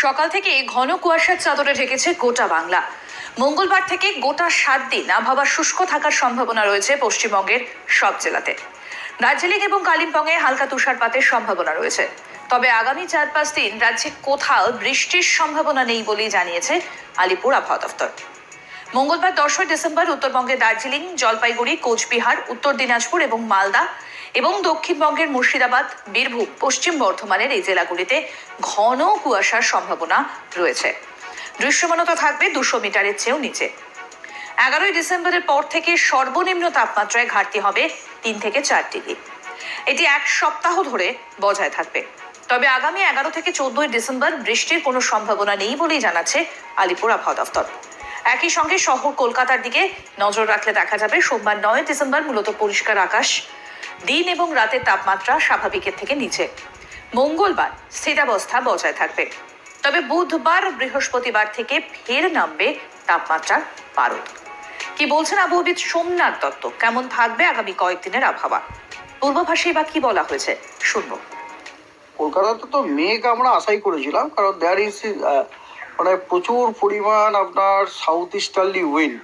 সকাল থেকে ঘন কুয়াশার চাদরে ঢেকেছে গোটা বাংলা। মঙ্গলবার থেকে গোটা 7 দিন আবহাওয়া শুষ্ক থাকার সম্ভাবনা রয়েছে পশ্চিমবঙ্গের সব জেলাতে। দার্জিলিং এবং কালিম্পংয়ে হালকা তুষারপাতের সম্ভাবনা রয়েছে। তবে আগামী 4-5 দিন রাজ্যে কোথাও বৃষ্টির সম্ভাবনা নেই বলেই জানিয়েছে আলিপুর আবহাওয়া দফতর। মঙ্গলবার 10 ডিসেম্বর উত্তরবঙ্গে দার্জিলিং, জলপাইগুড়ি, কোচবিহার, উত্তর দিনাজপুর এবং মালদা এবং দক্ষিণবঙ্গের মুর্শিদাবাদ, বীরভূম, পশ্চিম বর্ধমানের এই জেলাগুলিতে ঘন কুয়াশার সম্ভাবনা রয়েছে। দৃশ্যমানতা থাকবে 200 মিটারের চেয়েও নিচে। 11 ডিসেম্বরের পর থেকে সর্বনিম্ন তাপমাত্রায় ঘাটতি হবে 3 থেকে 4 ডিগ্রি। এটি এক সপ্তাহ ধরে বজায় থাকবে। তবে আগামী 11 থেকে 14 ডিসেম্বর বৃষ্টির কোনো সম্ভাবনা নেই বলেই জানাচ্ছে আলিপুর আবহাওয়া দফতর। একই সঙ্গে শহর কলকাতার দিকে নজর রাখলে দেখা যাবে সোমবার 9 ডিসেম্বর মূলত পরিষ্কার আকাশ, দিন এবং রাতের তাপমাত্রা স্বাভাবিকের থেকে নিচে। মঙ্গলবার স্থিতাবস্থা বজায় থাকবে। তবে বুধবার, বৃহস্পতিবার থেকে ফের নামবে তাপমাত্রার পারদ। কি বলছেন আবহাওয়াবিদ সোমনাথ দত্ত? কেমন থাকবে আগামী কয়েকদিনের আবহাওয়া? পূর্বাভাসে বা কি বলা হয়েছে শুনবো। কলকাতাতে তো মেঘ আমরা আশাই করেছিলাম, কারণ দেয়ার ইজ মানে প্রচুর পরিমাণ আপনার সাউথ ইস্টার্লি উইন্ড,